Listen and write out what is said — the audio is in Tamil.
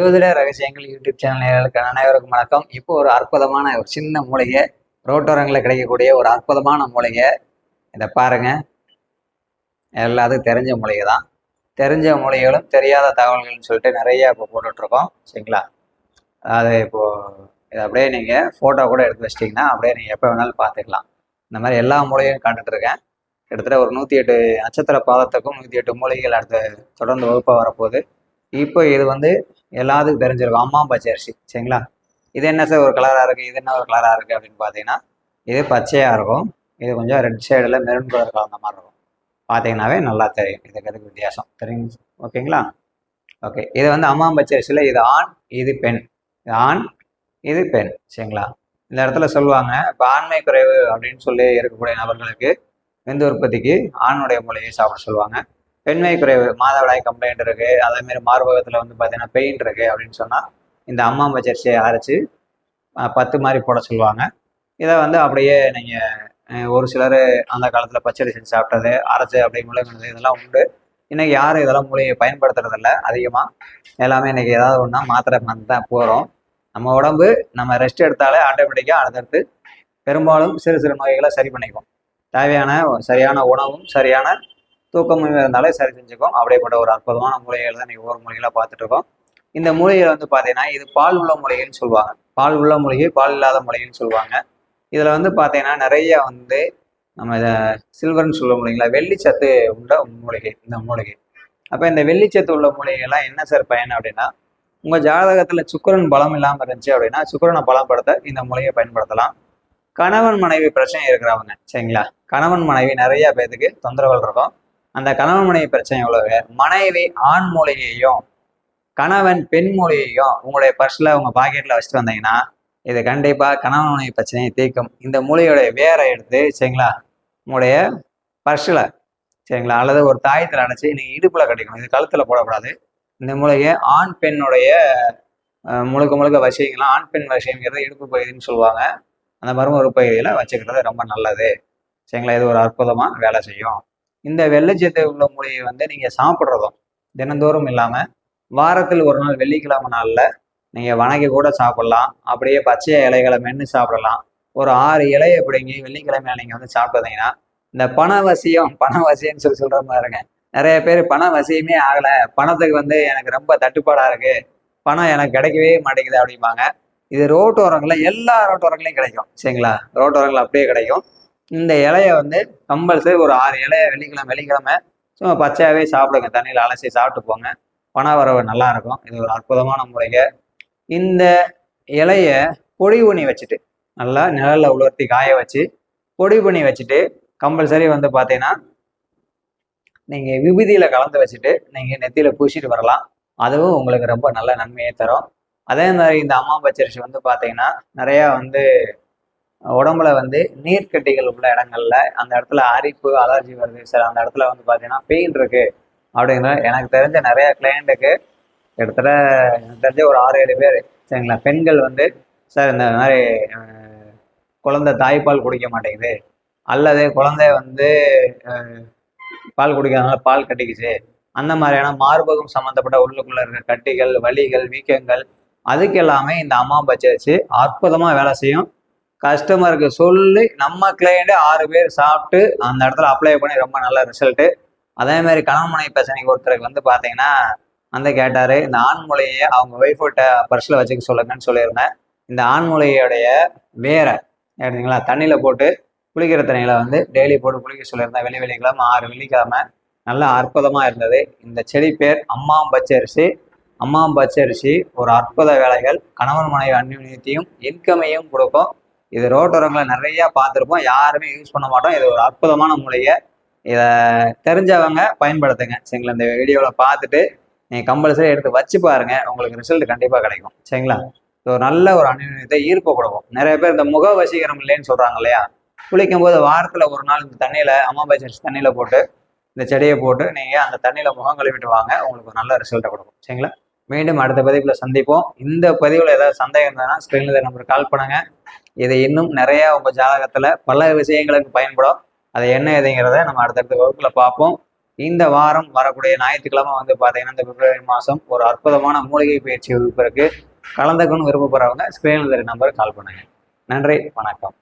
ஜோதிட ரகசியங்கள் யூடியூப் சேனல் நேயர்களுக்கு அனைவருக்கும் வணக்கம். இப்போ ஒரு அற்புதமான ஒரு சின்ன மூலிகை, ரோட்டோரங்களில் கிடைக்கக்கூடிய ஒரு அற்புதமான மூலிகை. இதை பாருங்க, எல்லாத்துக்கும் தெரிஞ்ச மூலிகை தான். தெரிஞ்ச மூலிகைகளும் தெரியாத தகவல்கள்னு சொல்லிட்டு நிறைய இப்போ போட்டுட்ருக்கோம், சரிங்களா? அதாவது இப்போது இதை அப்படியே நீங்கள் ஃபோட்டோ கூட எடுத்து வச்சிட்டிங்கன்னா அப்படியே நீங்கள் எப்போ வேணாலும் பார்த்துக்கலாம். இந்த மாதிரி எல்லா மூலிகையும் காட்டுட்ருக்கேன். கிட்டத்தட்ட ஒரு 108 நட்சத்திர பாதத்துக்கும் 108 மூலிகைகள் அடுத்து தொடர்ந்து வகுப்பாக வரப்போகுது. இப்போ இது எல்லாத்துக்கும் தெரிஞ்சிருக்கும், அம்மா பச்சரிசி, சரிங்களா? இது என்ன சார் ஒரு கலராக இருக்குது, இது என்ன ஒரு கலராக இருக்குது அப்படின்னு பார்த்தீங்கன்னா, இது பச்சையாக இருக்கும். இது கொஞ்சம் ரெட் சைடில் மெரூன் கலர் கலந்த மாதிரி இருக்கும். பார்த்தீங்கன்னாவே நல்லா தெரியும் இதுக்கு வித்தியாசம், தெரியுங்க? ஓகேங்களா? ஓகே, இது அம்மா பச்சரிசியில் இது ஆண், இது பெண். இது ஆண், இது பெண், சரிங்களா? இந்த இடத்துல சொல்லுவாங்க, இப்போ ஆண்மை குறைவு அப்படின்னு சொல்லி இருக்கக்கூடிய நபர்களுக்கு விந்து உற்பத்திக்கு ஆணுடைய மூலிகையை சாப்பிட சொல்லுவாங்க. பெண்மை குறைவு, மாதவிடாய் கம்ப்ளைண்ட் இருக்குது, அதேமாரி மார்பகத்தில் பார்த்தீங்கன்னா பெயின் இருக்குது அப்படின்னு சொன்னால் இந்த அம்மா பச்சரிசியை அரைச்சி 10 மாதிரி போட சொல்லுவாங்க. இதை அப்படியே நீங்கள் ஒரு சிலர் அந்த காலத்தில் பச்சடி செஞ்சு சாப்பிட்டது, அரைச்சி அப்படியே முழுங்கினது இதெல்லாம் உண்டு. இன்றைக்கி யாரும் இதெல்லாம் மூலிகை பயன்படுத்துறதில்ல அதிகமாக. எல்லாமே இன்றைக்கி ஏதாவது ஒன்றா மாத்திரை மருந்து தான் போகிறோம். நம்ம உடம்பு நம்ம ரெஸ்ட் எடுத்தாலே ஆட்டோமேட்டிக்காக அடுத்தடுத்து பெரும்பாலும் சிறு சிறு நோய்களை சரி பண்ணிக்கும். தேவையான சரியான உணவும் சரியான தூக்கமும் இருந்தாலே சரி செஞ்சுக்கும். அப்படியேப்பட்ட ஒரு அற்புதமான மூலிகைகள் தான் ஒவ்வொரு மூலிகைகளாக பார்த்துட்டு இருக்கோம். இந்த மூலிகைகள் பார்த்தீங்கன்னா இது பால் உள்ள மூலிகைன்னு சொல்லுவாங்க. பால் உள்ள மூலிகை, பால் இல்லாத மூலிகைன்னு சொல்லுவாங்க. இதில் பார்த்தீங்கன்னா நிறைய நம்ம இதை சில்வர்னு சொல்ல மூலிகைங்களா, வெள்ளிச்சத்து உள்ள மூலிகை இந்த மூலிகை. அப்போ இந்த வெள்ளிச்சத்து உள்ள மூலிகைலாம் என்ன சார் பயன் அப்படின்னா, உங்கள் ஜாதகத்தில் சுக்கிரன் பலம் இல்லாமல் இருந்துச்சு அப்படின்னா சுக்கிரனை பலப்படுத்த இந்த மூலிகையை பயன்படுத்தலாம். கணவன் மனைவி பிரச்சனை இருக்கிறவங்க, சரிங்களா? கணவன் மனைவி நிறைய பேருக்கு தொந்தரவுகள் இருக்கும். அந்த கணவன் மனைவி பிரச்சனை எவ்வளவு, மனைவி ஆண் மூலிகையையும் கணவன் பெண் மூலிகையும் உங்களுடைய பர்ஸில் உங்கள் பாக்கெட்டில் வச்சுட்டு வந்தீங்கன்னா இது கண்டிப்பாக கணவன் மனைவி பிரச்சனையை தீர்க்கும். இந்த மூலிகையோடைய வேரை எடுத்து, சரிங்களா, உங்களுடைய பர்ஸில், சரிங்களா, அல்லது ஒரு தாயத்தில் அடைச்சி நீங்கள் இடுப்பில் கட்டிக்கணும். இது கழுத்தில் போடக்கூடாது. இந்த மூலிகை ஆண் பெண்ணுடைய முழுக்க முழுக்க வசியங்களாம். ஆண் பெண் வசியங்கிறது இடுப்பு பகுதின்னு சொல்லுவாங்க. அந்த மர்ம உறுப்பகுதியில் வச்சுக்கிறது ரொம்ப நல்லது, சரிங்களா? இது ஒரு அற்புதமாக வேலை செய்யும். இந்த வெள்ளைச்சத்து உள்ள மூலிகை நீங்கள் சாப்பிட்றதும் தினந்தோறும் இல்லாமல் வாரத்தில் ஒரு நாள் வெள்ளிக்கிழமை நாளில் நீங்கள் வணங்கி கூட சாப்பிட்லாம். அப்படியே பச்சை இலைகளை மென்று சாப்பிடலாம். ஒரு 6 இலையை பிடிங்கி வெள்ளிக்கிழமையில் நீங்கள் சாப்பிட்டீங்கன்னா இந்த பணவசியம்னு சொல்லி சொல்கிற மாதிரிங்க. நிறைய பேர் பண வசியமே ஆகலை, பணத்துக்கு எனக்கு ரொம்ப தட்டுப்பாடாக இருக்குது, பணம் எனக்கு கிடைக்கவே மாட்டேங்குது அப்படிம்பாங்க. இது ரோட்டோரங்களில் எல்லா ரோட்டோரங்களையும் கிடைக்கும், சரிங்களா? ரோட்டோரங்கள் அப்படியே கிடைக்கும். இந்த இலையை கம்பல்சரி ஒரு 6 இலையை வெள்ளிக்கிழமை சும்மா பச்சையாகவே சாப்பிடுங்க, தண்ணியில் அலசி சாப்பிட்டு போங்க. பண வரவு நல்லா இருக்கும். இது ஒரு அற்புதமான மூலிகை. இந்த இலையை பொடி பண்ணி வச்சுட்டு, நல்லா நிழலில் உலர்த்தி காய வச்சு பொடி பண்ணி வச்சுட்டு கம்பல்சரி பார்த்தீங்கன்னா நீங்கள் விபூதியில் கலந்து வச்சுட்டு நீங்கள் நெத்தியில் பூசிட்டு வரலாம். அதுவும் உங்களுக்கு ரொம்ப நல்ல நன்மையை தரும். அதே மாதிரி இந்த அம்மா பச்சரிசி பார்த்தீங்கன்னா நிறையா உடம்புல நீர்க்கட்டிகள் உள்ள இடங்கள்ல அந்த இடத்துல அரிப்பு, அலர்ஜி வருது சார், அந்த இடத்துல பார்த்தீங்கன்னா பெயின் இருக்கு அப்படிங்கிற எனக்கு தெரிஞ்ச நிறைய கிளையண்ட்டுக்கு கிட்டத்தட்ட எனக்கு தெரிஞ்ச ஒரு 6-7 பேர், சரிங்களா, பெண்கள் சார் இந்த மாதிரி குழந்தை தாய்ப்பால் குடிக்க மாட்டேங்குது, அல்லது குழந்தை பால் குடிக்கிறதுனால பால் கட்டிக்குச்சு, அந்த மாதிரியான மார்பகம் சம்மந்தப்பட்ட உள்ளுக்குள்ள இருக்கிற கட்டிகள், வலிகள், வீக்கங்கள், அதுக்கு எல்லாமே இந்த அம்மா பச்சரிசி அற்புதமாக வேலை செய்யும். கஸ்டமருக்கு சொல்லி நம்ம கிளையண்ட்டு 6 பேர் சாப்பிட்டு அந்த இடத்துல அப்ளை பண்ணி ரொம்ப நல்ல ரிசல்ட்டு. அதே மாதிரி கணவன் மனைவி பிரச்சனைக்கு ஒருத்தருக்கு பார்த்தீங்கன்னா கேட்டார், இந்த ஆண் மூலிகையை அவங்க ஒய்ஃபோட்ட பர்ஸில் வச்சுக்க சொல்லுங்கன்னு சொல்லியிருந்தேன். இந்த ஆண் மூலிகையோடைய வேரை எடுத்தீங்களா, தண்ணியில் போட்டு குளிக்கிற தண்ணியில் டெய்லி போட்டு குளிக்க சொல்லியிருந்தேன். வெள்ளிக்கிழமை 6 வெள்ளிக்கிழமை நல்லா அற்புதமாக இருந்தது. இந்த செடி பேர் அம்மா பச்சரிசி. அம்மா பச்சரிசி ஒரு அற்புத வேலைகள், கணவன் மனைவி அந்நியத்தையும் இன்கமையும் கொடுக்கும். இது ரோட்டோரங்களை நிறையா பார்த்துருப்போம், யாருமே யூஸ் பண்ண மாட்டோம். இது ஒரு அற்புதமான மூலிகை. இதை தெரிஞ்சவங்க பயன்படுத்துங்க, சரிங்களா? இந்த வீடியோவில் பார்த்துட்டு நீங்கள் கம்பல்சரி எடுத்து வச்சு பாருங்க, உங்களுக்கு ரிசல்ட் கண்டிப்பாக கிடைக்கும், சரிங்களா? இது ஒரு நல்ல ஒரு அந்நியத்தை ஈர்ப்பு கொடுக்கும். நிறைய பேர் இந்த முக வசீகரம் இல்லைன்னு சொல்கிறாங்க இல்லையா, குளிக்கும் போது வாரத்தில் ஒரு நாள் இந்த தண்ணியில் அம்மா பச்சரிசி தண்ணியில் போட்டு இந்த செடியை போட்டு நீங்கள் அந்த தண்ணியில் முகம் கழுவிட்டு வாங்க, உங்களுக்கு ஒரு நல்ல ரிசல்ட்டை கொடுக்கும், சரிங்களா? மீண்டும் அடுத்த பதிவுல சந்திப்போம். இந்த பதிவுல ஏதாவது சந்தேகம் இருந்ததுன்னா ஸ்கிரீனில் நம்பருக்கு கால் பண்ணுங்க. இது இன்னும் நிறைய உங்க ஜாதகத்துல பல விஷயங்களுக்கு பயன்படும். அது என்ன எதுங்கிறத நம்ம அடுத்தடுத்த வகுப்புல பார்ப்போம். இந்த வாரம் வரக்கூடிய ஞாயிற்றுக்கிழமை வந்து பார்த்தீங்கன்னா இந்த பிப்ரவரி மாதம் ஒரு அற்புதமான மூலிகை பயிற்சி வகுப்பிற்கு கலந்துக்கணும் விருப்பப்படுறவங்க ஸ்க்ரீனில் நம்பருக்கு கால் பண்ணுங்கள். நன்றி, வணக்கம்.